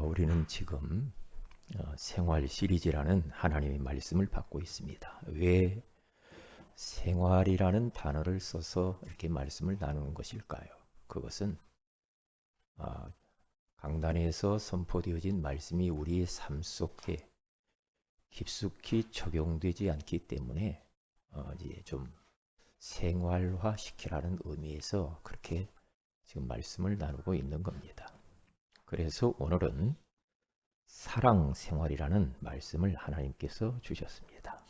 우리는 지금 생활 시리즈라는 하나님의 말씀을 받고 있습니다. 왜 생활이라는 단어를 써서 이렇게 말씀을 나누는 것일까요? 그것은 아, 강단에서 선포되어진 말씀이 우리의 삶 속에 깊숙이 적용되지 않기 때문에 이제 좀 생활화 시키라는 의미에서 그렇게 지금 말씀을 나누고 있는 겁니다. 그래서 오늘은 사랑 생활이라는 말씀을 하나님께서 주셨습니다.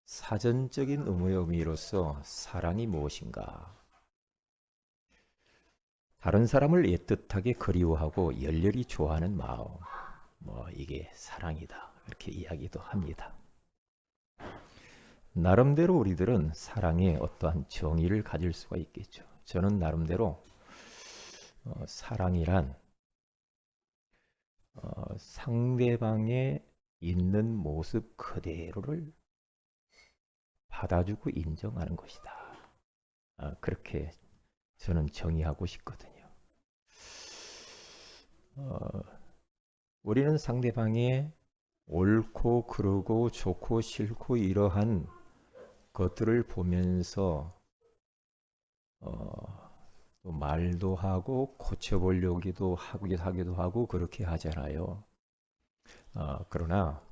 사전적인 의미로서 사랑이 무엇인가? 다른 사람을 애틋하게 그리워하고 열렬히 좋아하는 마음, 이게 사랑이다. 이렇게 이야기도 합니다. 나름대로 우리들은 사랑에 어떠한 정의를 가질 수가 있겠죠. 저는 나름대로 사랑이란 상대방의 있는 모습 그대로를 받아주고 인정하는 것이다. 그렇게 저는 정의하고 싶거든요. 우리는 상대방의 옳고 그르고 좋고 싫고 이러한 것들을 보면서 또 말도 하고 고쳐보려기도 하기도 하고 그렇게 하잖아요. 그러나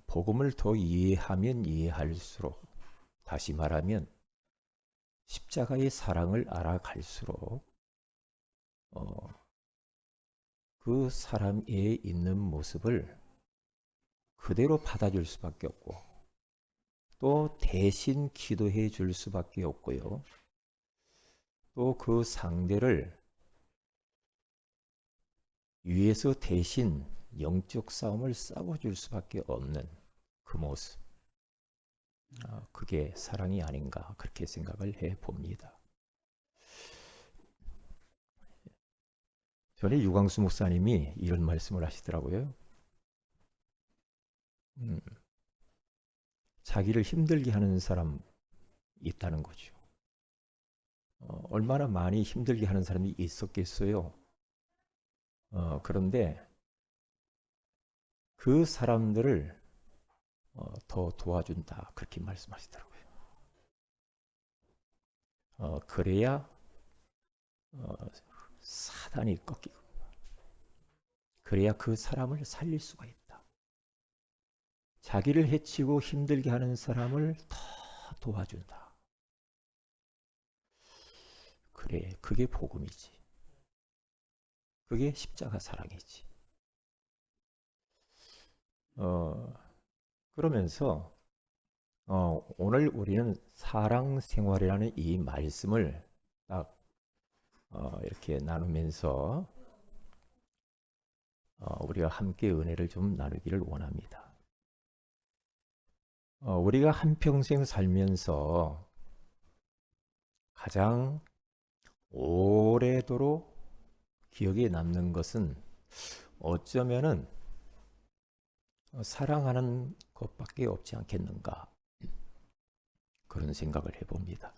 복음을 더 이해하면 이해할수록, 다시 말하면 십자가의 사랑을 알아갈수록 그 사람에 있는 모습을 그대로 받아줄 수밖에 없고 또 대신 기도해 줄 수밖에 없고요. 또 그 상대를 위에서 대신 영적 싸움을 싸워줄 수밖에 없는 그 모습, 그게 사랑이 아닌가 그렇게 생각을 해봅니다. 전에 유광수 목사님이 이런 말씀을 하시더라고요. 자기를 힘들게 하는 사람 있다는 거죠. 얼마나 많이 힘들게 하는 사람이 있었겠어요. 그런데 그 사람들을 더 도와준다 그렇게 말씀하시더라고요. 그래야 사단이 꺾이고, 그래야 그 사람을 살릴 수가 있다. 자기를 해치고 힘들게 하는 사람을 더 도와준다. 그래, 그게 복음이지. 그게 십자가 사랑이지. 그러면서 오늘 우리는 사랑 생활이라는 이 말씀을 딱 이렇게 나누면서 우리가 함께 은혜를 좀 나누기를 원합니다. 우리가 한평생 살면서 가장 오래도록 기억에 남는 것은 어쩌면은 사랑하는 것밖에 없지 않겠는가 그런 생각을 해봅니다.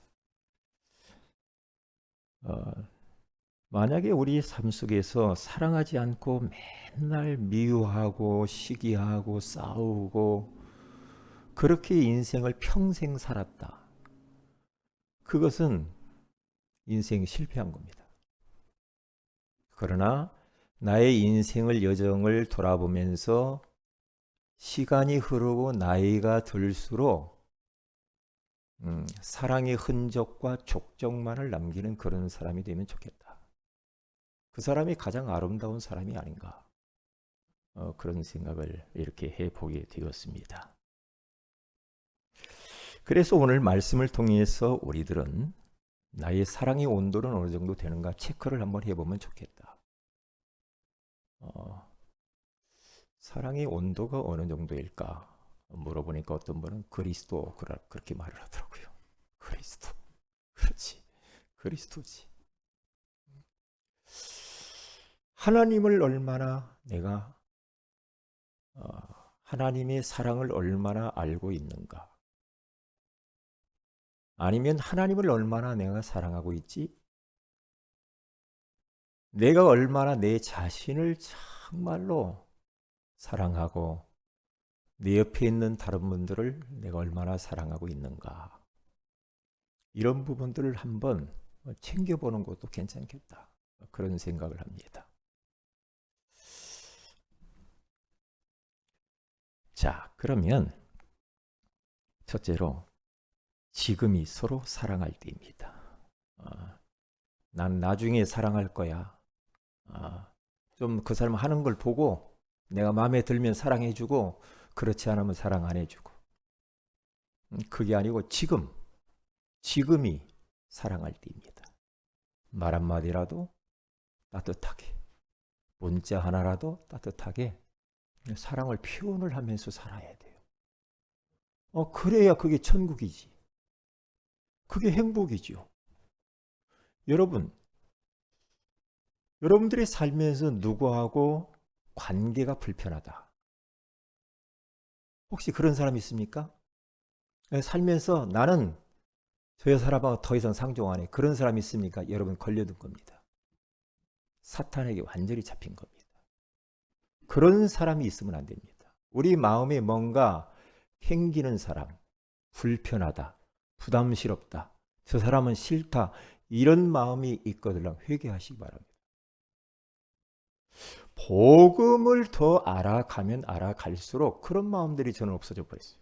만약에 우리 삶 속에서 사랑하지 않고 맨날 미워하고 시기하고 싸우고 그렇게 인생을 평생 살았다. 그것은 인생 실패한 겁니다. 그러나 나의 인생을 여정을 돌아보면서 시간이 흐르고 나이가 들수록 사랑의 흔적과 족적만을 남기는 그런 사람이 되면 좋겠다. 그 사람이 가장 아름다운 사람이 아닌가. 그런 생각을 이렇게 해보게 되었습니다. 그래서 오늘 말씀을 통해서 우리들은 나의 사랑의 온도는 어느 정도 되는가 체크를 한번 해보면 좋겠다. 사랑의 온도가 어느 정도일까 물어보니까 어떤 분은 그리스도 그렇게 말을 하더라고요. 그리스도. 그렇지. 그리스도지. 하나님을 얼마나 내가 하나님의 사랑을 얼마나 알고 있는가? 아니면 하나님을 얼마나 내가 사랑하고 있지? 내가 얼마나 내 자신을 정말로 사랑하고 내 옆에 있는 다른 분들을 내가 얼마나 사랑하고 있는가. 이런 부분들을 한번 챙겨보는 것도 괜찮겠다. 그런 생각을 합니다. 자, 그러면 첫째로 지금이 서로 사랑할 때입니다. 난 나중에 사랑할 거야. 좀 그 사람 하는 걸 보고 내가 마음에 들면 사랑해주고 그렇지 않으면 사랑 안 해주고. 그게 아니고 지금이 사랑할 때입니다. 말 한마디라도 따뜻하게, 문자 하나라도 따뜻하게 사랑을 표현을 하면서 살아야 돼요. 그래야 그게 천국이지. 그게 행복이죠. 여러분들이 살면서 누구하고 관계가 불편하다. 혹시 그런 사람 있습니까? 살면서 나는 저 사람하고 더 이상 상종 안 해. 그런 사람 있습니까? 여러분 걸려든 겁니다. 사탄에게 완전히 잡힌 겁니다. 그런 사람이 있으면 안 됩니다. 우리 마음에 뭔가 캥기는 사람, 불편하다, 부담스럽다, 저 사람은 싫다, 이런 마음이 있거든요. 회개하시기 바랍니다. 복음을 더 알아가면 알아갈수록 그런 마음들이 저는 없어져 버렸어요.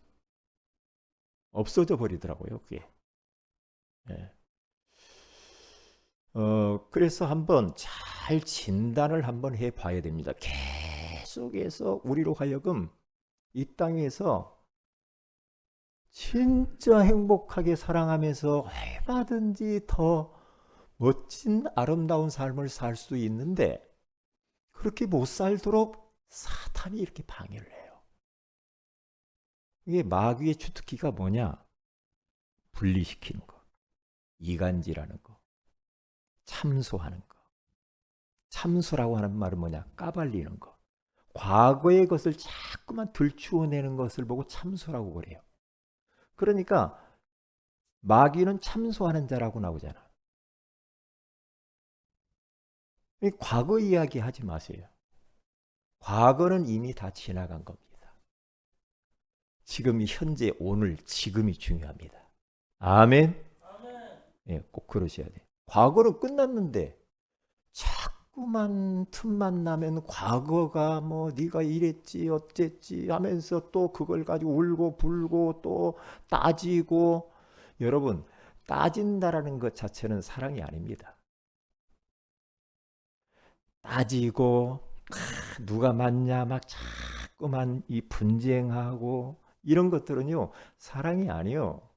없어져 버리더라고요, 그게. 네. 그래서 한번 잘 진단을 한번 해봐야 됩니다. 계속해서 우리로 하여금 이 땅에서 진짜 행복하게 사랑하면서 얼마든지 더 멋진 아름다운 삶을 살 수 있는데 그렇게 못 살도록 사탄이 이렇게 방해를 해요. 이게 마귀의 주특기가 뭐냐? 분리시키는 거, 이간질하는 거, 참소하는 거. 참소라고 하는 말은 뭐냐? 까발리는 거. 과거의 것을 자꾸만 들추어내는 것을 보고 참소라고 그래요. 그러니까 마귀는 참소하는 자라고 나오잖아. 과거 이야기 하지 마세요. 과거는 이미 다 지나간 겁니다. 지금이 현재 오늘 지금이 중요합니다. 아멘. 예, 꼭 그러셔야 돼. 과거는 끝났는데 자꾸만 틈만 나면 과거가 뭐 네가 이랬지 어쨌지 하면서 또 그걸 가지고 울고 불고 또 따지고. 여러분, 따진다라는 것 자체는 사랑이 아닙니다. 따지고 누가 맞냐 막 자꾸만 이 분쟁하고 이런 것들은요 사랑이 아니요.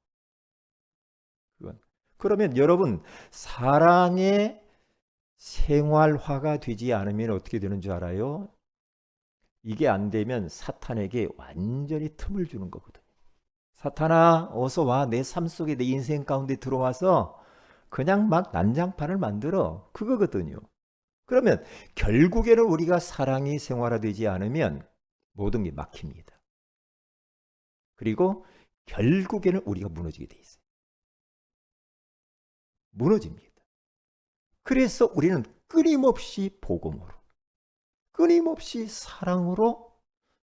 그러면 여러분, 사랑의 생활화가 되지 않으면 어떻게 되는 줄 알아요? 이게 안 되면 사탄에게 완전히 틈을 주는 거거든요. 사탄아, 어서 와. 내 삶 속에, 내 인생 가운데 들어와서 그냥 막 난장판을 만들어. 그거거든요. 그러면 결국에는 우리가 사랑이 생활화되지 않으면 모든 게 막힙니다. 그리고 결국에는 우리가 무너지게 돼 있어요. 무너집니다. 그래서 우리는 끊임없이 복음으로, 끊임없이 사랑으로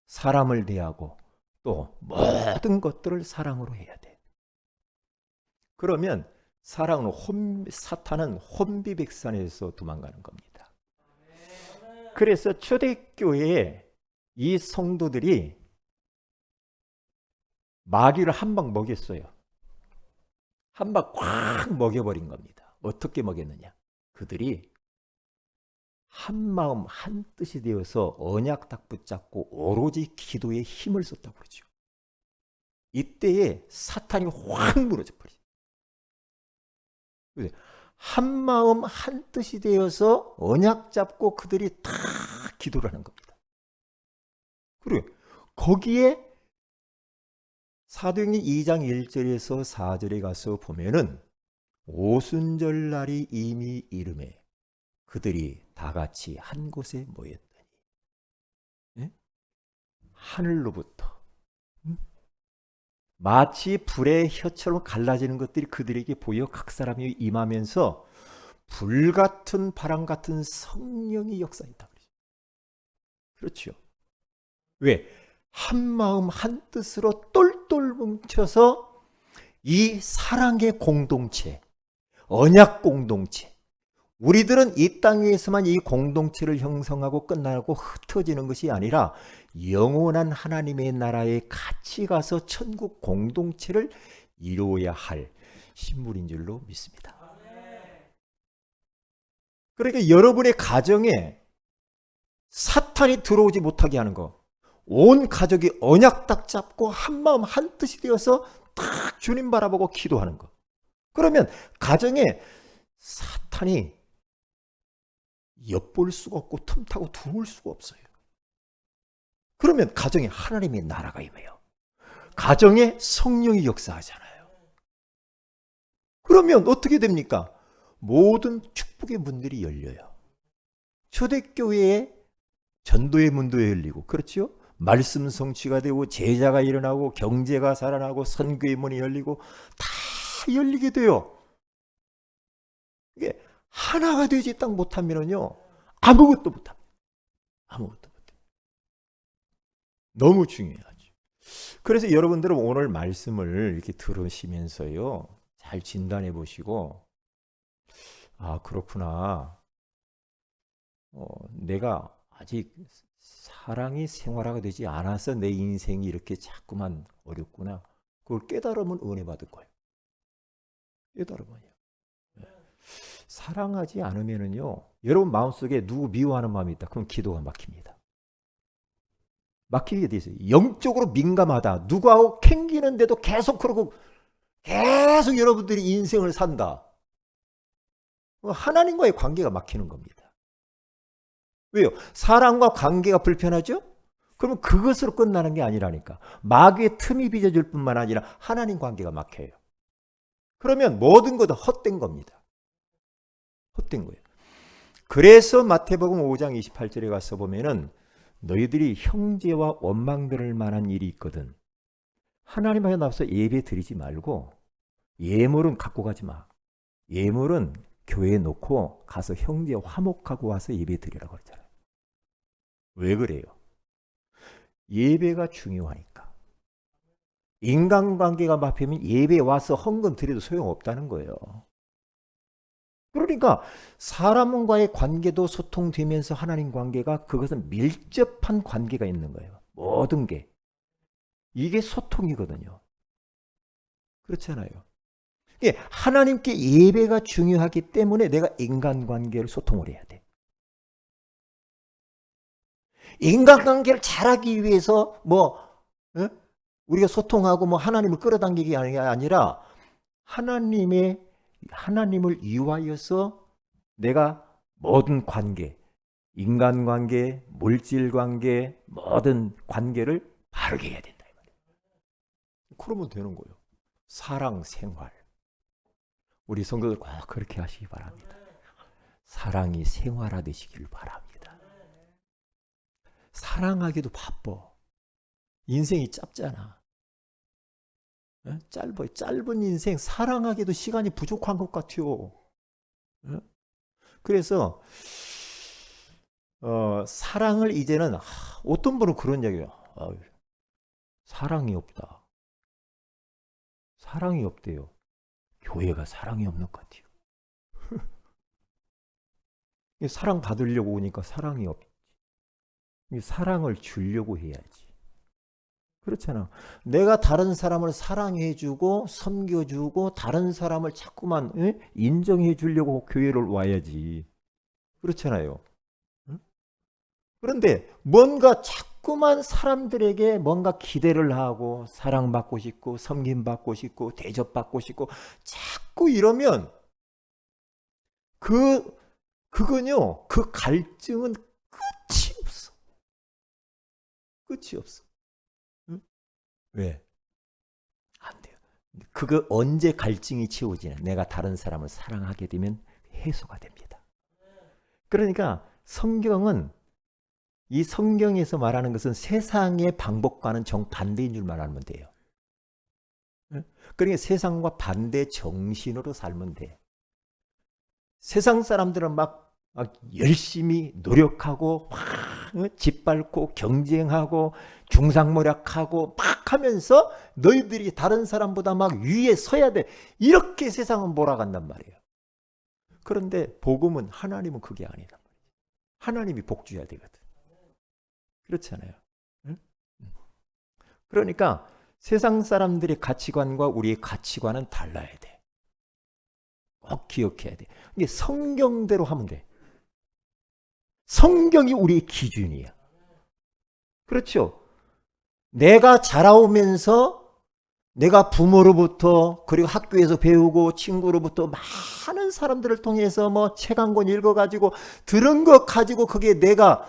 사람을 대하고 또 모든 것들을 사랑으로 해야 돼. 그러면 사탄은 혼비백산에서 도망가는 겁니다. 그래서 초대교회에 이 성도들이 마귀를 한 방 먹였어요. 한 방 꽉 먹여버린 겁니다. 어떻게 먹였느냐? 그들이 한 마음 한 뜻이 되어서 언약 딱 붙잡고 오로지 기도에 힘을 썼다고 그러죠. 이때에 사탄이 확 무너져 버리죠. 한 마음 한 뜻이 되어서 언약 잡고 그들이 다 기도를 하는 겁니다. 그리고 거기에 사도행전 2장 1절에서 4절에 가서 보면은 오순절 날이 이미 이름에 그들이 다 같이 한 곳에 모였더니, 네? 하늘로부터 마치 불의 혀처럼 갈라지는 것들이 그들에게 보여 각 사람이 임하면서 불같은 바람 같은 성령의 역사이다. 그렇죠. 왜? 한 마음 한 뜻으로 똘똘 뭉쳐서 이 사랑의 공동체, 언약 공동체, 우리들은 이 땅 위에서만 이 공동체를 형성하고 끝나고 흩어지는 것이 아니라 영원한 하나님의 나라에 같이 가서 천국 공동체를 이루어야 할 신물인 줄로 믿습니다. 그러니까 여러분의 가정에 사탄이 들어오지 못하게 하는 거, 온 가족이 언약 딱 잡고 한마음 한뜻이 되어서 딱 주님 바라보고 기도하는 거. 그러면 가정에 사탄이 엿볼 수가 없고 틈타고 들어올 수가 없어요. 그러면 가정에 하나님의 나라가 임해요. 가정에 성령이 역사하잖아요. 그러면 어떻게 됩니까? 모든 축복의 문들이 열려요. 초대교회에 전도의 문도 열리고, 그렇죠? 말씀 성취가 되고 제자가 일어나고 경제가 살아나고 선교의 문이 열리고 다 열리게 돼요. 이게 하나가 되지 딱 못하면요 아무것도 못합니다. 아무것도 못해요. 너무 중요하죠. 그래서 여러분들은 오늘 말씀을 이렇게 들으시면서요 잘 진단해 보시고, 아 그렇구나, 내가 아직 사랑이 생활화가 되지 않아서 내 인생이 이렇게 자꾸만 어렵구나. 그걸 깨달으면 은혜 받을 거예요. 깨달으면요. 사랑하지 않으면은요, 여러분 마음속에 누구 미워하는 마음이 있다. 그럼 기도가 막힙니다. 막히게 돼 있어요. 영적으로 민감하다. 누구하고 캥기는데도 계속 그러고 계속 여러분들이 인생을 산다. 하나님과의 관계가 막히는 겁니다. 왜요? 사랑과 관계가 불편하죠? 그러면 그것으로 끝나는 게 아니라니까. 마귀의 틈이 빚어질 뿐만 아니라 하나님 관계가 막혀요. 그러면 모든 것도 헛된 겁니다. 헛된 거예요. 그래서 마태복음 5장 28절에 가서 보면은 너희들이 형제와 원망될 만한 일이 있거든. 하나님 앞에 나와서 예배 드리지 말고 예물은 갖고 가지 마. 예물은 교회에 놓고 가서 형제 화목하고 와서 예배 드리라고 그러잖아요. 왜 그래요? 예배가 중요하니까. 인간관계가 막히면 예배에 와서 헌금 드려도 소용없다는 거예요. 그러니까 사람과의 관계도 소통되면서 하나님 관계가, 그것은 밀접한 관계가 있는 거예요. 모든 게. 이게 소통이거든요. 그렇잖아요. 하나님께 예배가 중요하기 때문에 내가 인간관계를 소통을 해야 돼. 인간관계를 잘하기 위해서 우리가 소통하고 하나님을 끌어당기기 아니라 하나님을 이유하여서 내가 모든 관계, 인간관계, 물질관계, 모든 관계를 바르게 해야 된다. 그러면 되는 거예요. 사랑 생활. 우리 성도들 꼭 그렇게 하시기 바랍니다. 사랑이 생활화되시길 바랍니다. 사랑하기도 바빠. 인생이 짧잖아. 짧아요. 짧은 인생 사랑하기도 시간이 부족한 것 같아요. 그래서 사랑을 이제는, 어떤 분은 그런 얘기예요. 사랑이 없다. 사랑이 없대요. 교회가 사랑이 없는 것 같아요. 사랑 받으려고 오니까 사랑이 없지. 사랑을 주려고 해야지. 그렇잖아. 내가 다른 사람을 사랑해주고 섬겨주고 다른 사람을 자꾸만 인정해 주려고 교회를 와야지. 그렇잖아요. 그런데 뭔가 자꾸만 사람들에게 뭔가 기대를 하고 사랑받고 싶고 섬김받고 싶고 대접받고 싶고 자꾸 이러면 그건요, 그 갈증은 끝이 없어. 끝이 없어. 응? 왜? 안 돼요. 그거 언제 갈증이 채워지냐? 내가 다른 사람을 사랑하게 되면 해소가 됩니다. 그러니까 이 성경에서 말하는 것은 세상의 방법과는 정반대인 줄만 알면 돼요. 그러니까 세상과 반대 정신으로 살면 돼. 세상 사람들은 막 열심히 노력하고 막 짓밟고 경쟁하고 중상모략하고 막 하면서 너희들이 다른 사람보다 막 위에 서야 돼. 이렇게 세상은 몰아간단 말이에요. 그런데 복음은 하나님은 그게 아니다. 하나님이 복주해야 되거든. 그렇잖아요. 응? 그러니까 세상 사람들의 가치관과 우리의 가치관은 달라야 돼. 꼭 기억해야 돼. 이게 성경대로 하면 돼. 성경이 우리의 기준이야. 그렇죠? 내가 자라오면서 내가 부모로부터 그리고 학교에서 배우고 친구로부터 많은 사람들을 통해서 뭐 책 한 권 읽어가지고 들은 것 가지고 그게 내가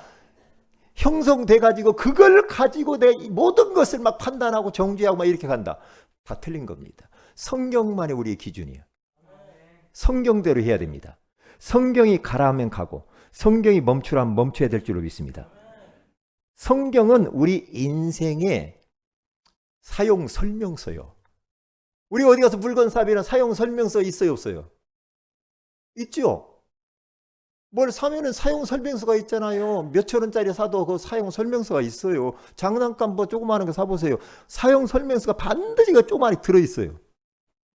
형성돼 가지고 그걸 가지고 내 모든 것을 막 판단하고 정죄하고 막 이렇게 간다. 다 틀린 겁니다. 성경만이 우리의 기준이야. 성경대로 해야 됩니다. 성경이 가라 하면 가고 성경이 멈추라 하면 멈춰야 될 줄로 믿습니다. 성경은 우리 인생의 사용 설명서요. 우리 어디 가서 물건 사면 사용 설명서 있어요, 없어요? 있죠. 뭘 사면은 사용 설명서가 있잖아요. 몇천 원짜리 사도 그 사용 설명서가 있어요. 장난감 뭐 조그마한 거 사보세요. 사용 설명서가 반드시 그 조그마하게 들어있어요.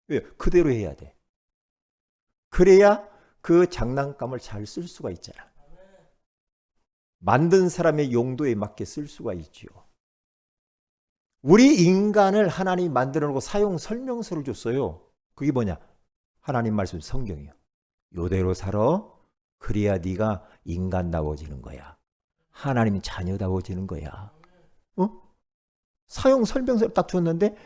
왜? 그대로 해야 돼. 그래야 그 장난감을 잘 쓸 수가 있잖아. 만든 사람의 용도에 맞게 쓸 수가 있지요. 우리 인간을 하나님이 만들어 놓고 사용 설명서를 줬어요. 그게 뭐냐? 하나님 말씀 성경이요. 요대로 살아. 그래야 네가 인간다워지는 거야. 하나님 자녀다워지는 거야. 사용 설명서를 딱 줬는데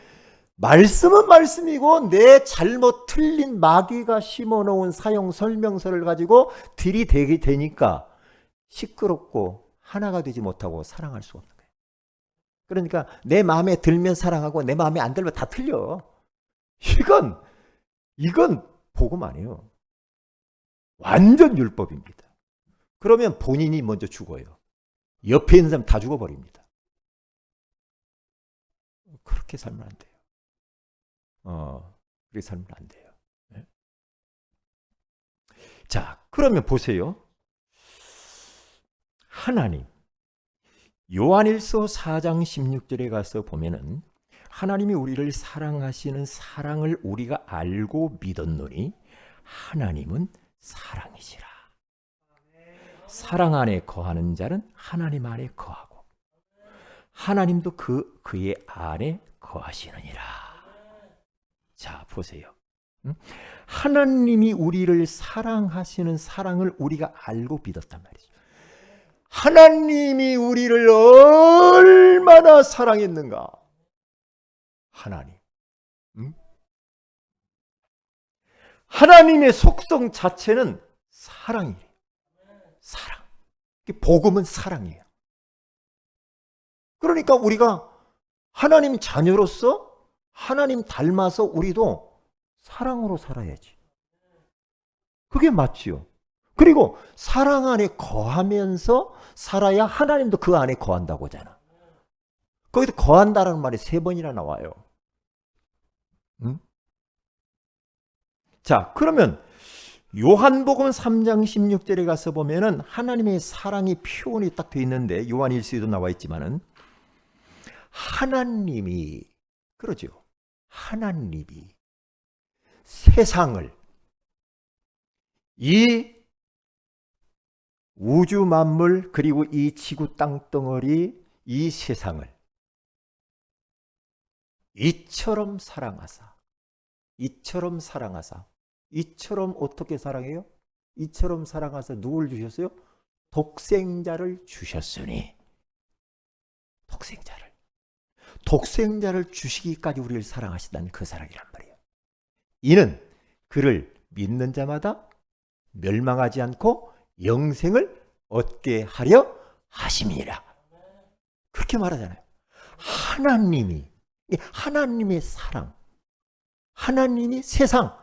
말씀은 말씀이고 내 잘못 틀린 마귀가 심어놓은 사용 설명서를 가지고 들이대게 되니까 시끄럽고 하나가 되지 못하고 사랑할 수 없는 거예요. 그러니까 내 마음에 들면 사랑하고 내 마음에 안 들면 다 틀려. 이건 복음 아니에요. 완전 율법입니다. 그러면 본인이 먼저 죽어요. 옆에 있는 사람 다 죽어버립니다. 그렇게 살면 안 돼요. 그렇게 살면 안 돼요. 네? 자, 그러면 보세요. 하나님. 요한일서 4장 16절에 가서 보면은 하나님이 우리를 사랑하시는 사랑을 우리가 알고 믿었노니 하나님은 사랑이시라. 사랑 안에 거하는 자는 하나님 안에 거하고 하나님도 그의 안에 거하시느니라. 자, 보세요. 하나님이 우리를 사랑하시는 사랑을 우리가 알고 믿었단 말이죠. 하나님이 우리를 얼마나 사랑했는가. 하나님. 하나님의 속성 자체는 사랑이에요. 사랑. 복음은 사랑이에요. 그러니까 우리가 하나님 자녀로서 하나님 닮아서 우리도 사랑으로 살아야지. 그게 맞지요. 그리고 사랑 안에 거하면서 살아야 하나님도 그 안에 거한다고 하잖아. 거기서 거한다라는 말이 3번이나 나와요. 자, 그러면 요한복음 3장 16절에 가서 보면은 하나님의 사랑의 표현이 딱 돼 있는데 요한일서에도 나와 있지만은 하나님이 그러죠. 하나님이 세상을 이 우주 만물 그리고 이 지구 땅덩어리 이 세상을 이처럼 사랑하사 이처럼 어떻게 사랑해요? 이처럼 사랑하사 누굴 주셨어요? 독생자를 주셨으니 독생자를 주시기까지 우리를 사랑하시다는 그 사랑이란 말이에요. 이는 그를 믿는 자마다 멸망하지 않고 영생을 얻게 하려 하심이라. 그렇게 말하잖아요. 하나님의 사랑, 하나님이 세상,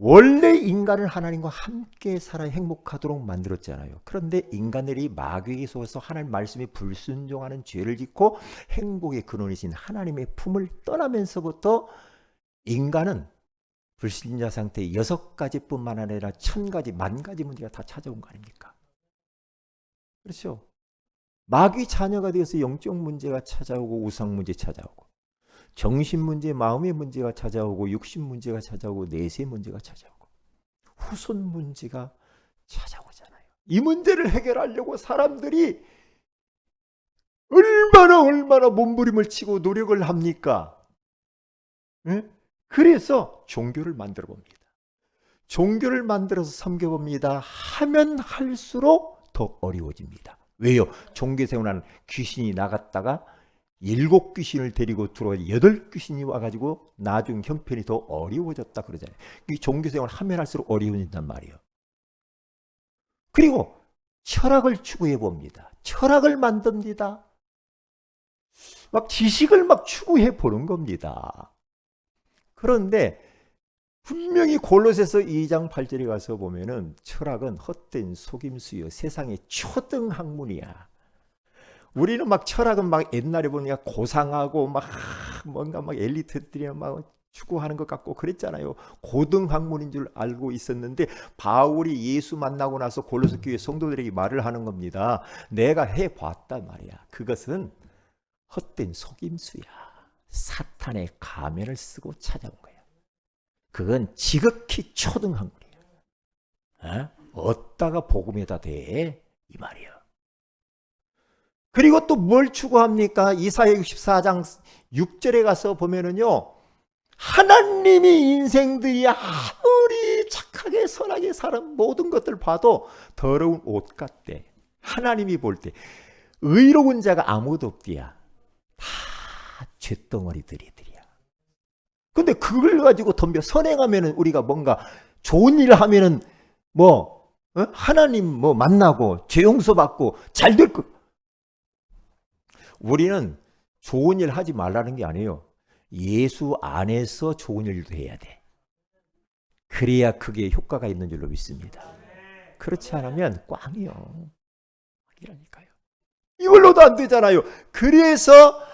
원래 인간을 하나님과 함께 살아 행복하도록 만들었잖아요. 그런데 인간들이 마귀에게 속아서 하나님 말씀에 불순종하는 죄를 짓고 행복의 근원이신 하나님의 품을 떠나면서부터 인간은 불신자 상태에 6가지뿐만 아니라 1000가지, 10,000가지 문제가 다 찾아온 거 아닙니까? 그렇죠? 마귀 자녀가 되어서 영적 문제가 찾아오고 우상 문제 찾아오고 정신 문제, 마음의 문제가 찾아오고 육신 문제가 찾아오고 내세 문제가 찾아오고 후손 문제가 찾아오잖아요. 이 문제를 해결하려고 사람들이 얼마나 몸부림을 치고 노력을 합니까? 네? 그래서 종교를 만들어 봅니다. 종교를 만들어서 섬겨봅니다. 하면 할수록 더 어려워집니다. 왜요? 종교 생활하는 귀신이 나갔다가 7귀신을 데리고 들어와 8귀신이 와가지고 나중 형편이 더 어려워졌다 그러잖아요. 이 종교 생활 하면 할수록 어려워진단 말이에요. 그리고 철학을 추구해 봅니다. 철학을 만듭니다. 막 지식을 막 추구해 보는 겁니다. 그런데 분명히 골로새서 2장 8절에 가서 보면은 철학은 헛된 속임수요 세상의 초등 학문이야. 우리는 막 철학은 막 옛날에 보니까 고상하고 막 뭔가 막 엘리트들이 막 추구하는 것 같고 그랬잖아요. 고등 학문인 줄 알고 있었는데 바울이 예수 만나고 나서 골로새 교회 성도들에게 말을 하는 겁니다. 내가 해봤단 말이야. 그것은 헛된 속임수야. 사탄의 가면을 쓰고 찾아온 거야. 그건 지극히 초등 학문이야. 어디다가 복음에다 대? 이 말이야. 그리고 또 뭘 추구합니까? 이사야 64장 6절에 가서 보면은요. 하나님이 인생들이 아무리 착하게 선하게 사는 모든 것들 봐도 더러운 옷 같대. 하나님이 볼 때 의로운 자가 아무도 없디야. 다 쇳덩어리들이야. 근데 그걸 가지고 덤벼 선행하면은 우리가 뭔가 좋은 일을 하면은 뭐 하나님 뭐 만나고 죄 용서 받고 잘 될 거. 우리는 좋은 일 하지 말라는 게 아니에요. 예수 안에서 좋은 일도 해야 돼. 그래야 그게 효과가 있는 줄로 믿습니다. 그렇지 않으면 꽝이요. 이라니까요. 이걸로도 안 되잖아요. 그래서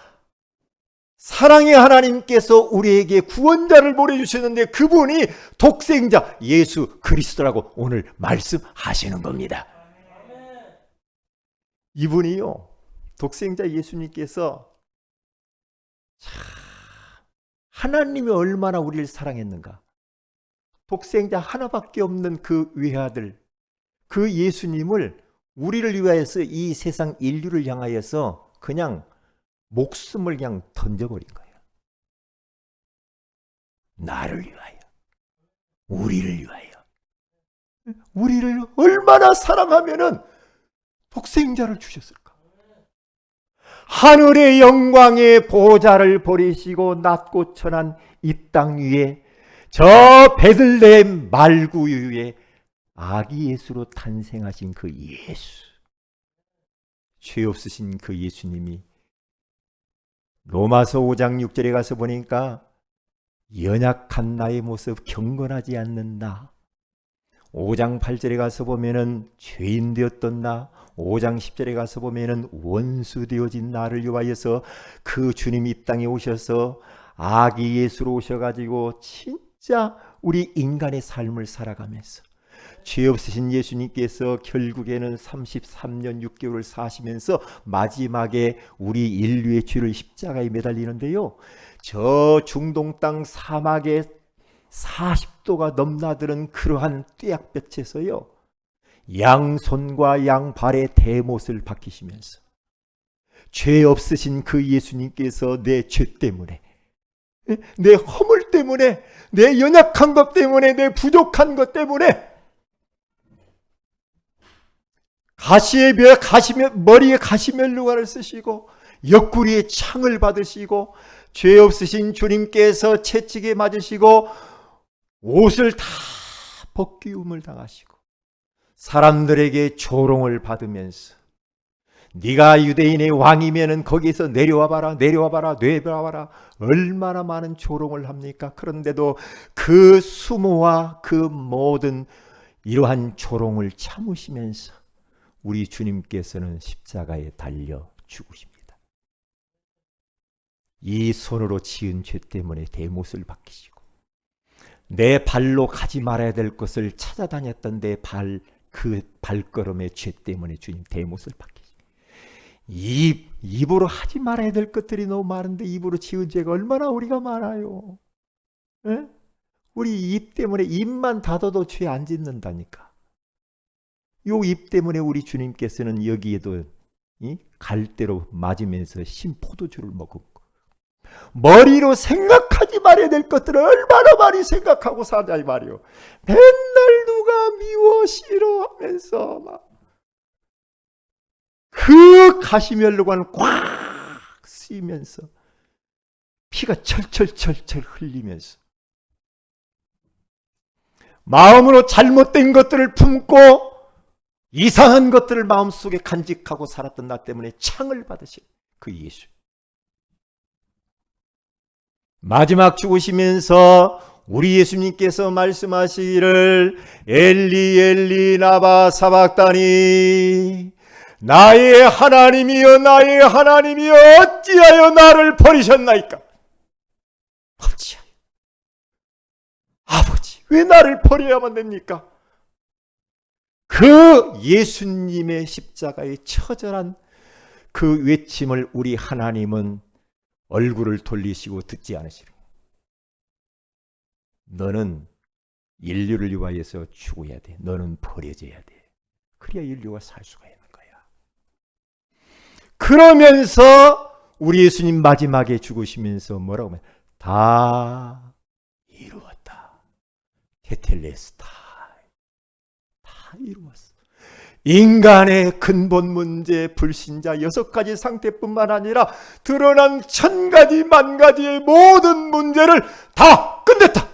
사랑의 하나님께서 우리에게 구원자를 보내주셨는데 그분이 독생자 예수 그리스도라고 오늘 말씀하시는 겁니다. 이분이요. 독생자 예수님께서 하나님이 얼마나 우리를 사랑했는가. 독생자 하나밖에 없는 그 외아들, 그 예수님을 우리를 위하여서 이 세상 인류를 향하여서 그냥 목숨을 그냥 던져버린 거예요. 나를 위하여, 우리를 위하여. 우리를 얼마나 사랑하면은 독생자를 주셨을까? 하늘의 영광의 보좌를 버리시고 낮고 천한 이 땅 위에 저 베들레헴 말구 위에 아기 예수로 탄생하신 그 예수, 죄 없으신 그 예수님이 로마서 5장 6절에 가서 보니까 연약한 나의 모습 경건하지 않는 나, 5장 8절에 가서 보면은 죄인 되었던 나, 5장 10절에 가서 보면은 원수 되어진 나를 위하여서 그 주님이 이 땅에 오셔서 아기 예수로 오셔가지고 진짜 우리 인간의 삶을 살아가면서 죄 없으신 예수님께서 결국에는 33년 6개월을 사시면서 마지막에 우리 인류의 죄를 십자가에 매달리는데요. 저 중동 땅 사막에 40도가 넘나드는 그러한 뙤약볕에서요. 양손과 양발의 대못을 박히시면서 죄 없으신 그 예수님께서 내 죄 때문에, 내 허물 때문에, 내 연약한 것 때문에, 내 부족한 것 때문에 머리에 가시면류관을 쓰시고 옆구리에 창을 받으시고 죄 없으신 주님께서 채찍에 맞으시고 옷을 다 벗기움을 당하시고 사람들에게 조롱을 받으면서 네가 유대인의 왕이면은 거기서 내려와봐라 얼마나 많은 조롱을 합니까? 그런데도 그 수모와 그 모든 이러한 조롱을 참으시면서 우리 주님께서는 십자가에 달려 죽으십니다. 이 손으로 지은 죄 때문에 대못을 박히시고 내 발로 가지 말아야 될 것을 찾아다녔던 그 발걸음의 죄 때문에 주님 대못을 받게. 입으로 하지 말아야 될 것들이 너무 많은데 입으로 지은 죄가 얼마나 우리가 많아요. 에? 우리 입 때문에 입만 닫아도 죄 안 짓는다니까. 요 입 때문에 우리 주님께서는 여기에도 갈대로 맞으면서 신 포도주를 먹은 거. 머리로 생각하지 말아야 될 것들을 얼마나 많이 생각하고 사자 이 말이요. 맨날 누가 미워 싫어하면서 막 그 가시면류관을 꽉 쓰이면서 피가 철철철철 흘리면서 마음으로 잘못된 것들을 품고 이상한 것들을 마음속에 간직하고 살았던 나 때문에 창을 받으신 그 예수. 마지막 죽으시면서 우리 예수님께서 말씀하시기를 엘리 엘리 나바 사박다니 나의 하나님이여 나의 하나님이여 어찌하여 나를 버리셨나이까. 어찌하여 아버지 왜 나를 버려야만 됩니까? 그 예수님의 십자가의 처절한 그 외침을 우리 하나님은 얼굴을 돌리시고 듣지 않으시는 거예요. 너는 인류를 위하여서 죽어야 돼. 너는 버려져야 돼. 그래야 인류가 살 수가 있는 거야. 그러면서 우리 예수님 마지막에 죽으시면서 뭐라고 하면 다 이루었다. 테텔레스타. 다 이루었어. 인간의 근본 문제, 불신자 6가지 상태뿐만 아니라 드러난 1000가지 만가지의 모든 문제를 다 끝냈다.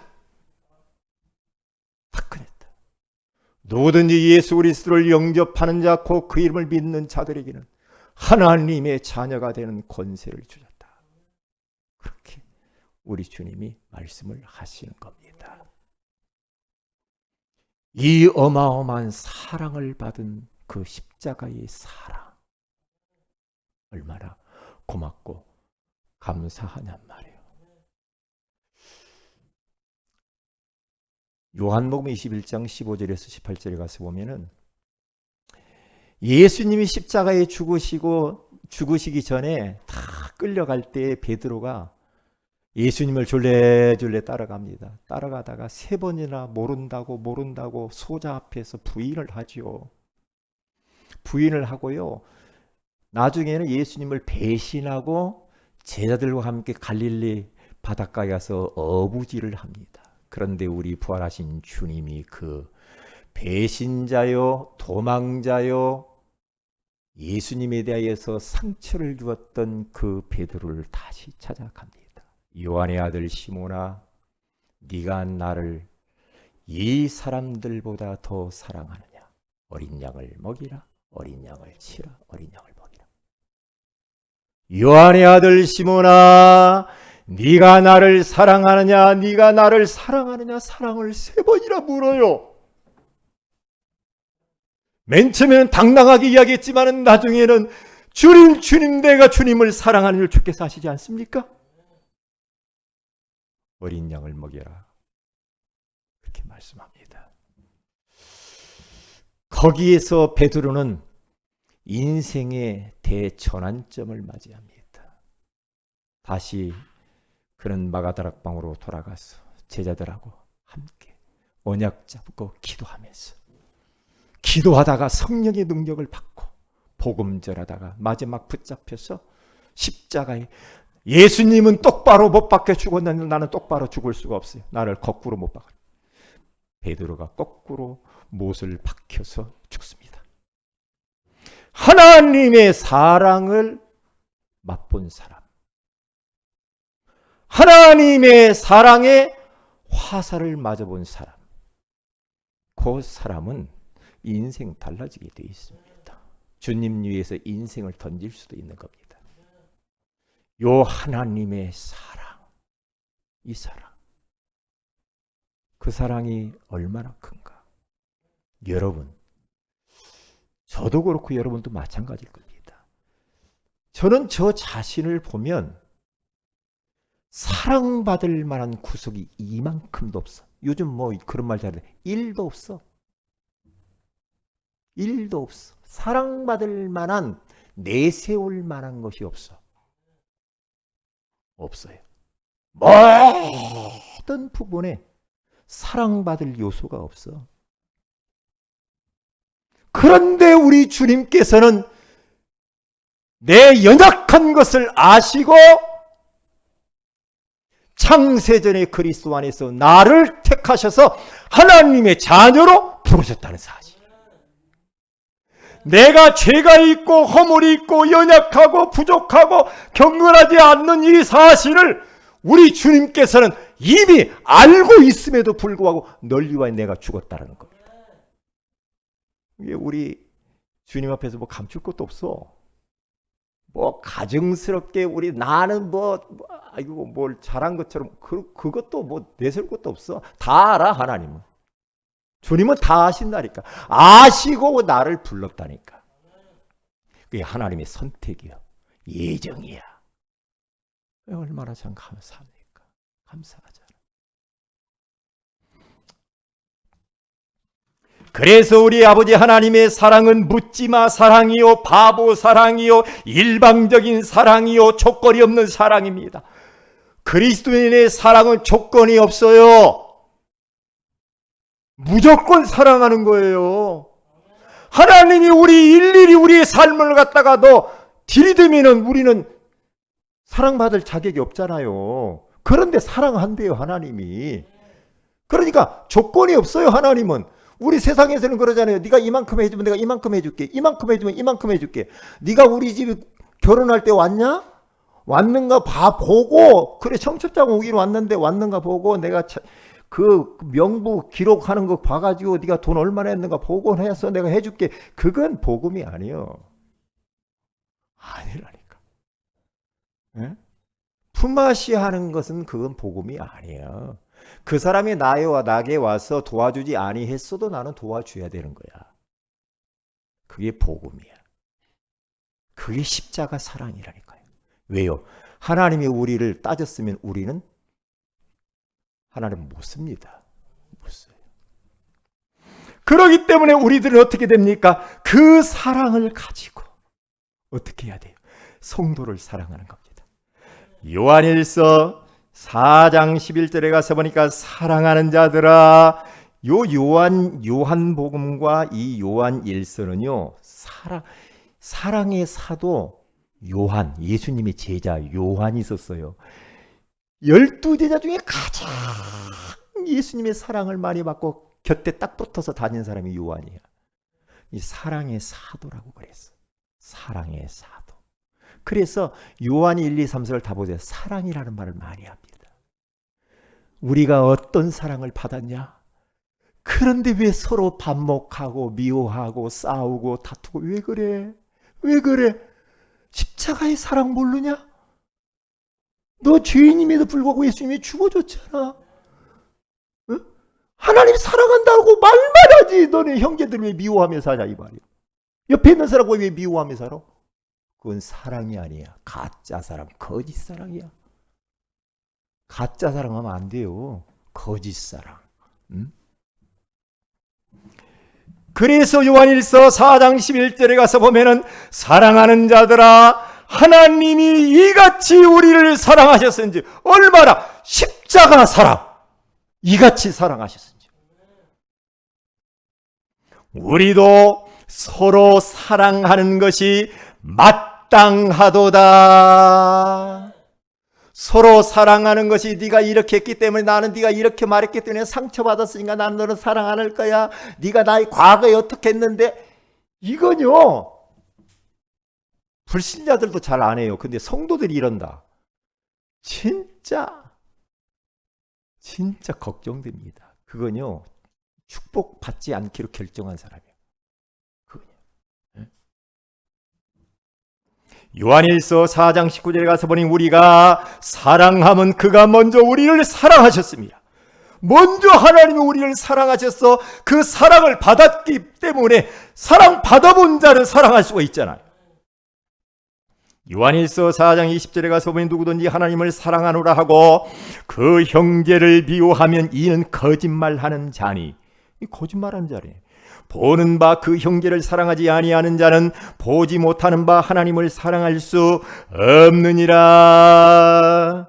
다 끝냈다. 누구든지 예수 그리스도를 영접하는 자, 곧 그 이름을 믿는 자들에게는 하나님의 자녀가 되는 권세를 주셨다. 그렇게 우리 주님이 말씀을 하시는 겁니다. 이 어마어마한 사랑을 받은 그 십자가의 사랑 얼마나 고맙고 감사하냔 말이에요. 요한복음 21장 15절에서 18절에 가서 보면은 예수님이 십자가에 죽으시기 전에 다 끌려갈 때 베드로가 예수님을 졸래졸래 따라갑니다. 따라가다가 3번이나 모른다고 소자 앞에서 부인을 하지요. 부인을 하고요. 나중에는 예수님을 배신하고 제자들과 함께 갈릴리 바닷가에 가서 어부질을 합니다. 그런데 우리 부활하신 주님이 그 배신자요, 도망자요, 예수님에 대하여서 상처를 주었던 그 베드로를 다시 찾아갑니다. 요한의 아들 시몬아, 네가 나를 이 사람들보다 더 사랑하느냐? 어린 양을 먹이라, 어린 양을 치라, 어린 양을 먹이라. 요한의 아들 시몬아, 네가 나를 사랑하느냐? 네가 나를 사랑하느냐? 사랑을 3번이나 물어요. 맨 처음에는 당당하게 이야기했지만 나중에는 주님 내가 주님을 사랑하는 줄 주께서 아시지 않습니까? 어린 양을 먹여라. 그렇게 말씀합니다. 거기에서 베드로는 인생의 대전환점을 맞이합니다. 다시 그는 마가다락방으로 돌아가서 제자들하고 함께 언약 잡고 기도하다가 성령의 능력을 받고 복음전하다가 마지막 붙잡혀서 십자가에 예수님은 똑바로 못 박혀 죽었는데 나는 똑바로 죽을 수가 없어요. 나를 거꾸로 못 박아요. 베드로가 거꾸로 못을 박혀서 죽습니다. 하나님의 사랑을 맛본 사람, 하나님의 사랑에 화살을 맞아본 사람, 그 사람은 인생 달라지게 되어 있습니다. 주님 위해서 인생을 던질 수도 있는 겁니다. 요 하나님의 사랑, 이 사랑, 그 사랑이 얼마나 큰가. 여러분, 저도 그렇고 여러분도 마찬가지일 겁니다. 저는 저 자신을 보면 사랑받을 만한 구석이 이만큼도 없어. 요즘 뭐 그런 말 잘해. 1도 없어. 1도 없어. 사랑받을 만한, 내세울 만한 것이 없어. 없어요. 모든 부분에 사랑받을 요소가 없어. 그런데 우리 주님께서는 내 연약한 것을 아시고 창세전에 그리스도 안에서 나를 택하셔서 하나님의 자녀로 부르셨다는 사실. 내가 죄가 있고 허물이 있고 연약하고 부족하고 경건하지 않는 이 사실을 우리 주님께서는 이미 알고 있음에도 불구하고 널 위하여 내가 죽었다는 겁니다. 이게 우리 주님 앞에서 뭐 감출 것도 없어. 뭐 가증스럽게 우리 나는 아이고 뭘 잘한 것처럼 그것도 뭐 내세울 것도 없어. 다 알아. 하나님은. 주님은 다 아신다니까. 아시고 나를 불렀다니까. 그게 하나님의 선택이야. 예정이야. 얼마나 참 감사합니까? 감사하잖아. 그래서 우리 아버지 하나님의 사랑은 묻지마 사랑이요, 바보 사랑이요, 일방적인 사랑이요, 조건이 없는 사랑입니다. 그리스도인의 사랑은 조건이 없어요. 무조건 사랑하는 거예요. 하나님이 일일이 우리의 삶을 갖다가도 들이대면은 우리는 사랑받을 자격이 없잖아요. 그런데 사랑한대요, 하나님이. 그러니까 조건이 없어요, 하나님은. 우리 세상에서는 그러잖아요. 네가 이만큼 해주면 내가 이만큼 해줄게. 이만큼 해주면 이만큼 해줄게. 네가 우리 집에 결혼할 때 왔냐? 왔는가 보고, 그래 청첩장 오기로 왔는데 왔는가 보고, 내가 그 명부 기록하는 거 봐가지고 네가 돈 얼마나 했는가 보고 해서 내가 해줄게. 그건 복음이 아니요. 아니라니까. 예? 품앗이 하는 것은 그건 복음이 아니에요. 그 사람이 나에게 와서 도와주지 아니했어도 나는 도와줘야 되는 거야. 그게 복음이야. 그게 십자가 사랑이라니까요. 왜요? 하나님이 우리를 따졌으면 우리는 하나님 못 씁니다. 못 써요. 그렇기 때문에 우리들은 어떻게 됩니까? 그 사랑을 가지고 어떻게 해야 돼요? 성도를 사랑하는 겁니다. 요한일서 4장 11절에 가서 보니까 사랑하는 자들아, 요한복음과 이 요한일서는요, 사랑의 사도 요한, 예수님의 제자 요한이 있었어요. 12제자 중에 가장 예수님의 사랑을 많이 받고 곁에 딱 붙어서 다닌 사람이 요한이야. 이 사랑의 사도라고 그랬어. 사랑의 사도. 그래서 요한이 1, 2, 3절 다 보세요. 사랑이라는 말을 많이 합니다. 우리가 어떤 사랑을 받았냐? 그런데 왜 서로 반목하고 미워하고 싸우고 다투고 왜 그래? 왜 그래? 십자가의 사랑 모르냐? 너 죄인임에도 불구하고 예수님이 죽어줬잖아. 응? 하나님 사랑한다고 말만 하지. 너네 형제들 왜 미워하며 사냐 이 말이야. 옆에 있는 사람 왜 미워하며 살아? 그건 사랑이 아니야. 가짜 사랑, 거짓 사랑이야. 가짜 사랑하면 안 돼요. 거짓 사랑. 응? 그래서 요한일서 4장 11절에 가서 보면은 사랑하는 자들아, 하나님이 이같이 우리를 사랑하셨은지, 얼마나 십자가 사랑 이같이 사랑하셨은지. 우리도 서로 사랑하는 것이 마땅하도다. 서로 사랑하는 것이, 네가 이렇게 했기 때문에 나는 네가 이렇게 말했기 때문에 상처받았으니까 나는 너를 사랑 안 할 거야. 네가 나의 과거에 어떻게 했는데, 이건요 불신자들도 잘 안 해요. 근데 성도들이 이런다. 진짜 걱정됩니다. 그건요 축복받지 않기로 결정한 사람이에요. 요한일서 4장 19절에 가서 보니 우리가 사랑하면 그가 먼저 우리를 사랑하셨습니다. 먼저 하나님이 우리를 사랑하셔서 그 사랑을 받았기 때문에 사랑 받아본 자는 사랑할 수가 있잖아요. 요한일서 4장 20절에 가서 보면 누구든지 하나님을 사랑하노라 하고 그 형제를 미워하면 이는 거짓말하는 자니. 이 거짓말하는 자래. 보는 바 그 형제를 사랑하지 아니하는 자는 보지 못하는 바 하나님을 사랑할 수 없느니라.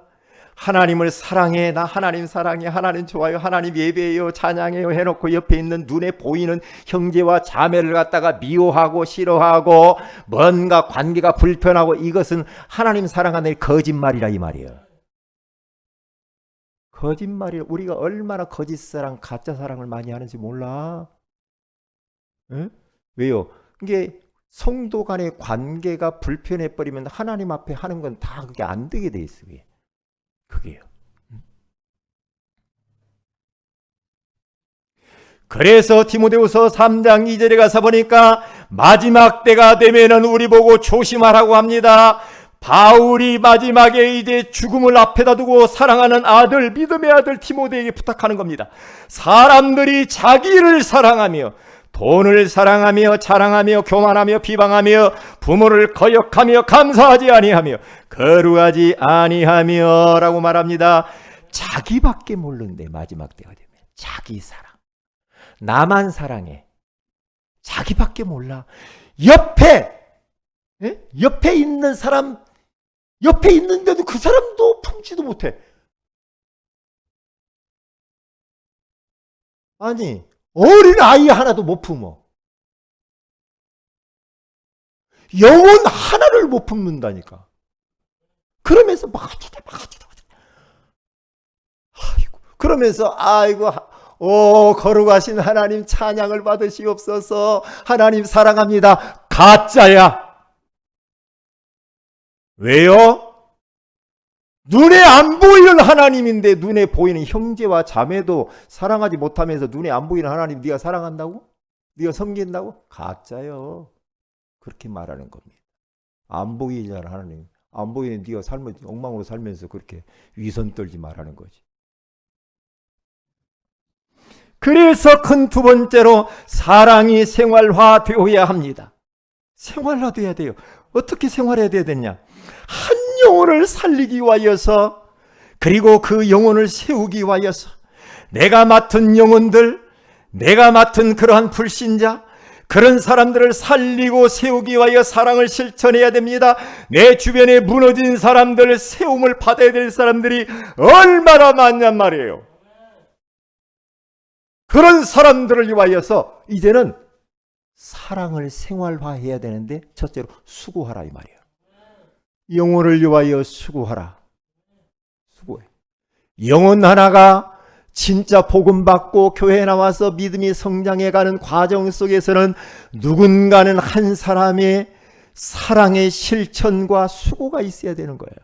하나님을 사랑해. 나 하나님 사랑해. 하나님 좋아요. 하나님 예배해요. 찬양해요. 해놓고 옆에 있는 눈에 보이는 형제와 자매를 갖다가 미워하고 싫어하고 뭔가 관계가 불편하고 이것은 하나님 사랑하는 거짓말이라 이 말이에요. 거짓말이라. 우리가 얼마나 거짓사랑 가짜 사랑을 많이 하는지 몰라. 응? 왜요? 이게 성도 간의 관계가 불편해 버리면 하나님 앞에 하는 건 다 그게 안 되게 돼 있어요. 그게요. 그래서 디모데후서 3장 2절에 가서 보니까 마지막 때가 되면은 우리 보고 조심하라고 합니다. 바울이 마지막에 이제 죽음을 앞에다 두고 사랑하는 아들, 믿음의 아들 디모데에게 부탁하는 겁니다. 사람들이 자기를 사랑하며 돈을 사랑하며 자랑하며 교만하며 비방하며 부모를 거역하며 감사하지 아니하며 거룩하지 아니하며 라고 말합니다. 자기밖에 모르는데 마지막 때가 되면 자기 사랑, 나만 사랑해. 자기밖에 몰라. 옆에 있는 사람, 옆에 있는데도 그 사람도 품지도 못해. 아니, 어린 아이 하나도 못 품어. 영혼 하나를 못 품는다니까. 그러면서 아이고, 그러면서 아이고, 거룩하신 하나님 찬양을 받으시옵소서. 하나님 사랑합니다. 가짜야. 왜요? 눈에 안 보이는 하나님인데 눈에 보이는 형제와 자매도 사랑하지 못하면서 눈에 안 보이는 하나님 네가 사랑한다고? 네가 섬긴다고? 가짜요. 그렇게 말하는 겁니다. 안 보이잖아 하나님. 안 보이는 네가 엉망으로 살면서 그렇게 위선 떨지 말라는 거지. 그래서 큰 두 번째로 사랑이 생활화되어야 합니다. 생활화돼야 돼요. 어떻게 생활해야 되냐? 한 영혼을 살리기 위하여서, 그리고 그 영혼을 세우기 위하여서 내가 맡은 영혼들, 내가 맡은 그러한 불신자, 그런 사람들을 살리고 세우기 위하여 사랑을 실천해야 됩니다. 내 주변에 무너진 사람들, 세움을 받아야 될 사람들이 얼마나 많냔 말이에요. 그런 사람들을 위하여서 이제는 사랑을 생활화해야 되는데 첫째로 수고하라 이 말이에요. 영혼을 위하여 수고하라. 수고해. 영혼 하나가 진짜 복음 받고 교회에 나와서 믿음이 성장해가는 과정 속에서는 누군가는 한 사람의 사랑의 실천과 수고가 있어야 되는 거예요.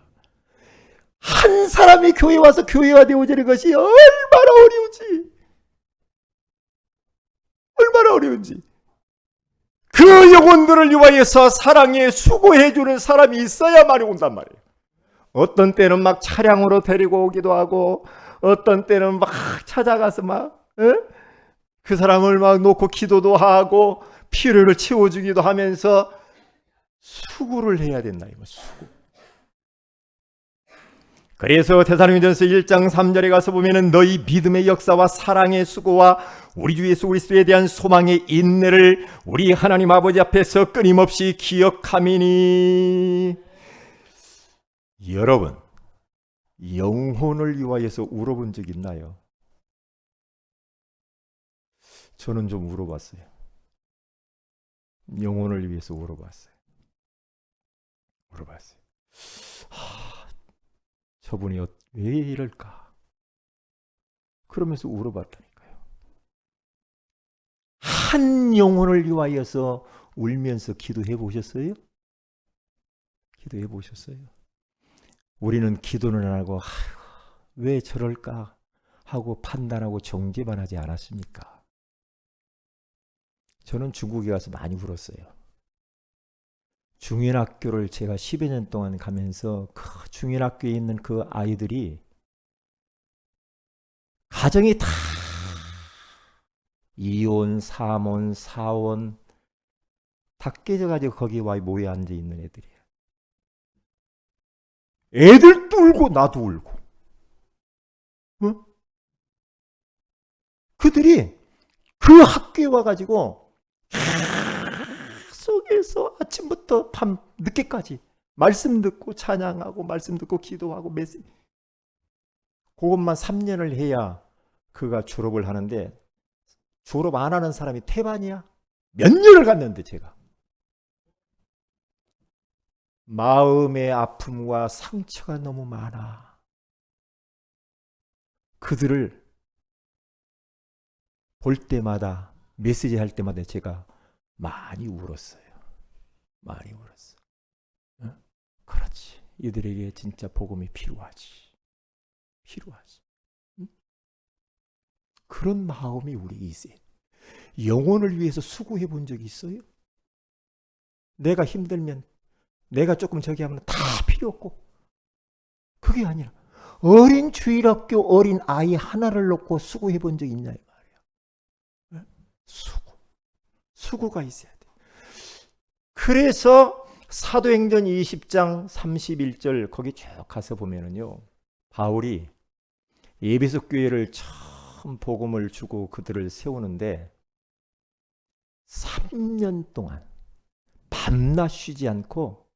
한 사람이 교회에 와서 교회가 되어지는 것이 얼마나 어려운지. 얼마나 어려운지. 그 영혼들을 위하여서 사랑에 수고해주는 사람이 있어야만 온단 말이에요. 어떤 때는 막 차량으로 데리고 오기도 하고, 어떤 때는 막 찾아가서 그 사람을 막 놓고 기도도 하고 필요를 채워주기도 하면서 수고를 해야 된다 이거. 수고. 그래서 데살로니가전서 1장 3절에 가서 보면은 너희 믿음의 역사와 사랑의 수고와 우리 주 예수 그리스도에 대한 소망의 인내를 우리 하나님 아버지 앞에서 끊임없이 기억하미니. 여러분, 영혼을 위하여서 울어본 적 있나요? 저는 좀 울어봤어요. 영혼을 위해서 울어봤어요. 저분이 왜 이럴까? 그러면서 울어봤다니까요. 한 영혼을 위하여서 울면서 기도해 보셨어요? 기도해 보셨어요? 우리는 기도는 안 하고 왜 저럴까 하고 판단하고 정죄만 하지 않았습니까? 저는 중국에 가서 많이 울었어요. 중인학교를 제가 10여 년 동안 가면서 그 중인학교에 있는 그 아이들이 가정이 다 이혼, 삼혼, 사혼 다 깨져가지고 거기 와 모여 앉아 있는 애들이에요. 애들도 울고 나도 울고. 어? 그들이 그 학교에 와가지고 속에서 아침부터 밤 늦게까지 말씀 듣고 찬양하고 말씀 듣고 기도하고 메시지. 그것만 3년을 해야 그가 졸업을 하는데 졸업 안 하는 사람이 태반이야. 몇 년을 갔는데 제가. 마음의 아픔과 상처가 너무 많아. 그들을 볼 때마다 메시지 할 때마다 제가 많이 울었어요. 많이 울었어. 어? 그렇지. 이들에게 진짜 복음이 필요하지. 필요하지. 응? 그런 마음이 우리 있어요. 영혼을 위해서 수고해 본 적이 있어요? 내가 힘들면 내가 조금 저기 하면 다 필요 없고. 그게 아니라 어린 주일학교 어린 아이 하나를 놓고 수고해 본 적이 있냐 이 말이야. 수고가 있어야 돼. 그래서 사도행전 20장 31절 거기 쭉 가서 보면은요. 바울이 에베소 교회를 처음 복음을 주고 그들을 세우는데 3년 동안 밤낮 쉬지 않고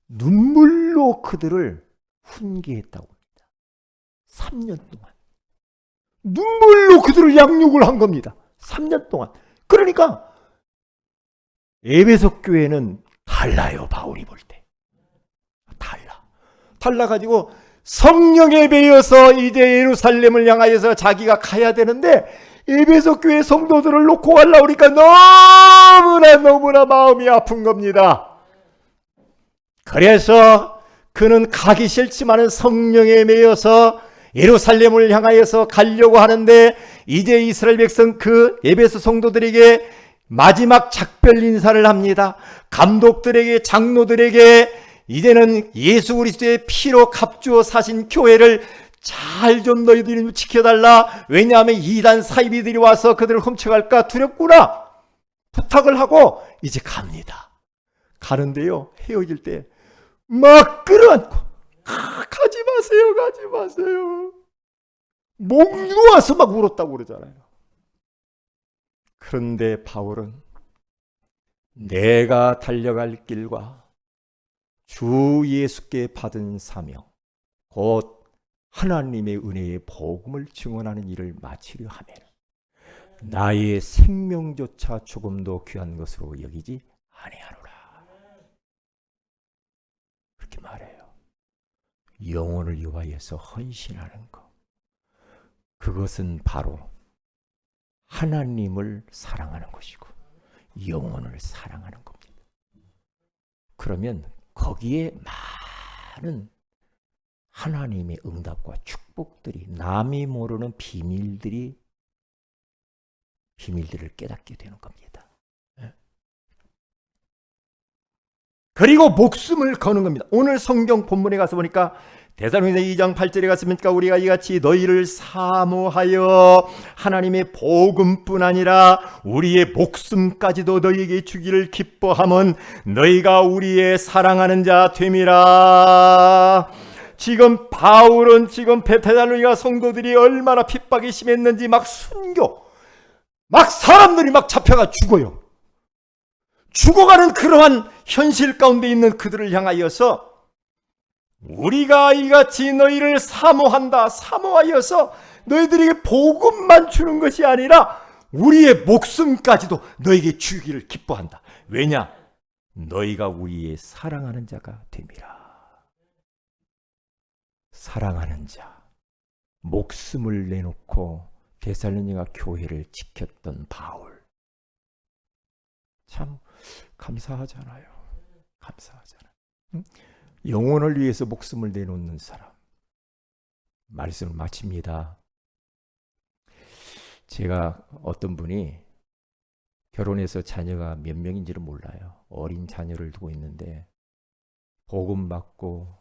눈물로 그들을 훈계했다고 합니다. 3년 동안. 눈물로 그들을 양육을 한 겁니다. 3년 동안. 그러니까 에베소 교회는 달라요. 바울이 볼 때. 달라가지고 성령에 매여서 이제 예루살렘을 향하여서 자기가 가야 되는데 에베소 교회 성도들을 놓고 가려고 하니까 너무나 마음이 아픈 겁니다. 그래서 그는 가기 싫지만은 성령에 매여서 예루살렘을 향하여서 가려고 하는데 이제 이스라엘 백성 그 에베소 성도들에게 마지막 작별 인사를 합니다. 감독들에게 장로들에게 이제는 예수 그리스도의 피로 값주어 사신 교회를 잘 좀 너희들이 지켜달라. 왜냐하면 이단 사이비들이 와서 그들을 훔쳐갈까 두렵구나. 부탁을 하고 이제 갑니다. 가는데요. 헤어질 때 막 끌어안고 가지 마세요. 목 놓아서 막 울었다고 그러잖아요. 그런데 바울은 내가 달려갈 길과 주 예수께 받은 사명 곧 하나님의 은혜의 복음을 증언하는 일을 마치려 하면 나의 생명조차 조금도 귀한 것으로 여기지 아니하노라. 그렇게 말해요. 영혼을 위하여서 헌신하는 것. 그것은 바로 하나님을 사랑하는 것이고 영혼을 사랑하는 겁니다. 그러면 거기에 많은 하나님의 응답과 축복들이 남이 모르는 비밀들을 깨닫게 되는 겁니다. 그리고 목숨을 거는 겁니다. 오늘 성경 본문에 가서 보니까 데살로니가서 2장 8절에 가서 보니까 우리가 이같이 너희를 사모하여 하나님의 복음뿐 아니라 우리의 목숨까지도 너희에게 주기를 기뻐함은 너희가 우리의 사랑하는 자 됨이라. 지금 바울은 지금 데살로니가 성도들이 얼마나 핍박이 심했는지 막 순교, 막 사람들이 막 잡혀가 죽어요. 죽어가는 그러한 현실 가운데 있는 그들을 향하여서 우리가 이같이 너희를 사모하여서 너희들에게 복음만 주는 것이 아니라 우리의 목숨까지도 너희에게 주기를 기뻐한다. 왜냐? 너희가 우리의 사랑하는 자가 됨이라. 사랑하는 자, 목숨을 내놓고 데살로니가 교회를 지켰던 바울. 참 감사하잖아요. 영혼을 위해서 목숨을 내놓는 사람. 말씀을 마칩니다. 제가 어떤 분이 결혼해서 자녀가 몇 명인지를 몰라요. 어린 자녀를 두고 있는데 복음 받고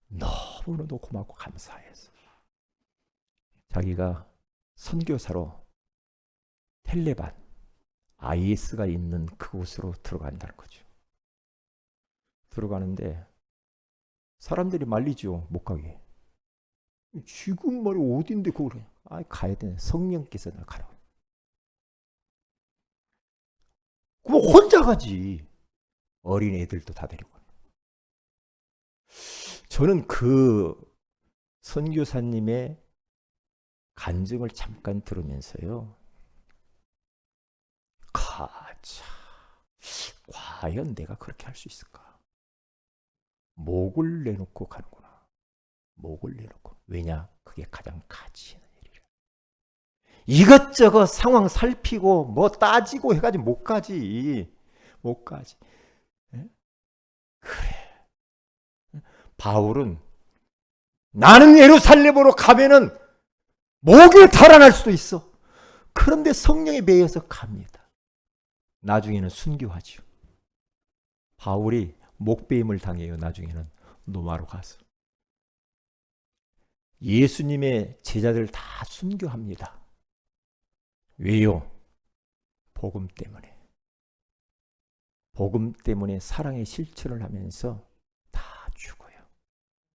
너무너무 고맙고 감사해서 자기가 선교사로 텔레반 IS가 있는 그곳으로 들어간다는 거죠. 들어가는데 사람들이 말리죠. 못 가게. 지금 말이 어딘데 그걸 가야 되네. 성령께서 나 가라고. 그럼 혼자 가지. 어린 애들도 다 데리고. 저는 그 선교사님의 간증을 잠깐 들으면서요. 과연 내가 그렇게 할 수 있을까? 목을 내놓고 가는구나. 목을 내놓고. 왜냐? 그게 가장 가치 있는 일이라. 이것저것 상황 살피고 뭐 따지고 해가지고 못 가지. 못 가지. 그래. 바울은 나는 예루살렘으로 가면은 목이 달아날 수도 있어. 그런데 성령에 매여서 갑니다. 나중에는 순교하죠. 바울이 목배임을 당해요. 나중에는 로마로 가서. 예수님의 제자들 다 순교합니다. 왜요? 복음 때문에. 복음 때문에 사랑의 실천을 하면서 다 죽어요.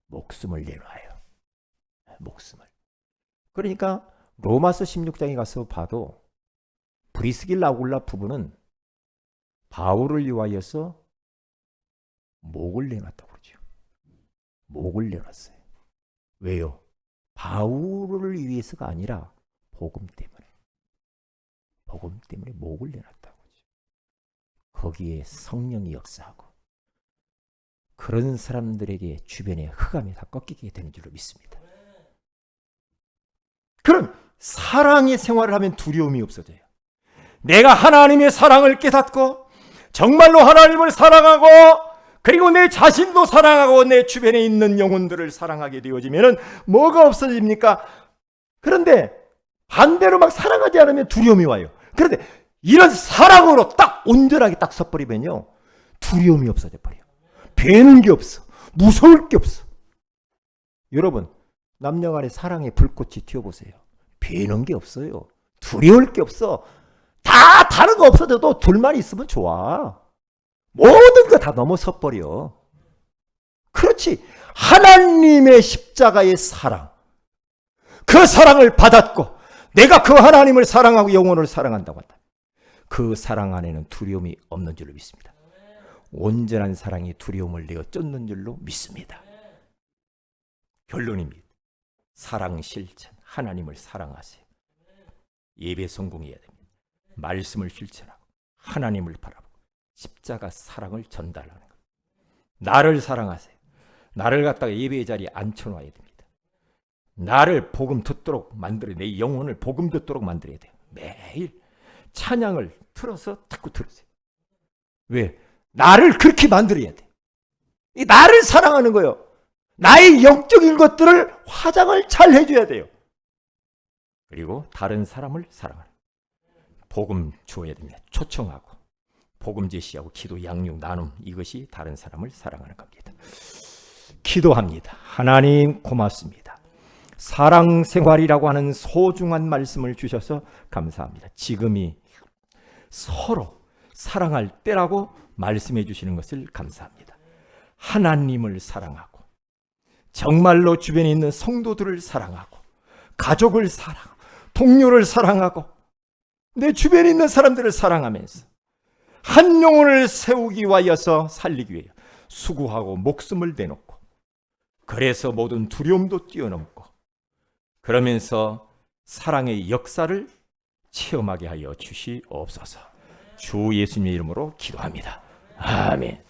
목숨을 내놔요. 목숨을. 그러니까 로마서 16장에 가서 봐도 브리스길라 아굴라 부부는 바울을 위하여서 목을 내놨다고 그러죠. 목을 내놨어요. 왜요? 바울을 위해서가 아니라 복음 때문에. 복음 때문에 목을 내놨다고 그러죠. 거기에 성령이 역사하고 그런 사람들에게 주변에 흑암이 다 꺾이게 되는 줄로 믿습니다. 그럼 사랑의 생활을 하면 두려움이 없어져요. 내가 하나님의 사랑을 깨닫고 정말로 하나님을 사랑하고 그리고 내 자신도 사랑하고 내 주변에 있는 영혼들을 사랑하게 되어지면 뭐가 없어집니까? 그런데 반대로 막 사랑하지 않으면 두려움이 와요. 그런데 이런 사랑으로 딱 온전하게 딱 섞어버리면요, 두려움이 없어져 버려요. 배는 게 없어. 무서울 게 없어. 여러분, 남녀 간의 사랑의 불꽃이 튀어보세요. 배는 게 없어요. 두려울 게 없어. 다 다른 거 없어져도 둘만 있으면 좋아. 모든 거 다 넘어서 버려. 그렇지. 하나님의 십자가의 사랑. 그 사랑을 받았고 내가 그 하나님을 사랑하고 영혼을 사랑한다고 한다. 그 사랑 안에는 두려움이 없는 줄로 믿습니다. 온전한 사랑이 두려움을 내어 쫓는 줄로 믿습니다. 결론입니다. 사랑 실천. 하나님을 사랑하세요. 예배 성공해야 됩니다. 말씀을 실천하고 하나님을 바라보고 십자가 사랑을 전달하는 것. 나를 사랑하세요. 나를 갖다가 예배의 자리에 앉혀놔야 됩니다. 나를 복음 듣도록 만들어야 돼요. 내 영혼을 복음 듣도록 만들어야 돼요. 매일 찬양을 틀어서 자꾸 들으세요. 왜? 나를 그렇게 만들어야 돼. 나를 사랑하는 거예요. 나의 영적인 것들을 화장을 잘 해줘야 돼요. 그리고 다른 사람을 사랑하는 복음 주어야 됩니다. 초청하고 복음 제시하고 기도 양육 나눔, 이것이 다른 사람을 사랑하는 겁니다. 기도합니다. 하나님 고맙습니다. 사랑 생활이라고 하는 소중한 말씀을 주셔서 감사합니다. 지금이 서로 사랑할 때라고 말씀해 주시는 것을 감사합니다. 하나님을 사랑하고 정말로 주변에 있는 성도들을 사랑하고 가족을 사랑하고 동료를 사랑하고 내 주변에 있는 사람들을 사랑하면서 한 영혼을 세우기 위하여서 살리기 위해 수고하고 목숨을 내놓고 그래서 모든 두려움도 뛰어넘고 그러면서 사랑의 역사를 체험하게 하여 주시옵소서. 주 예수님의 이름으로 기도합니다. 아멘.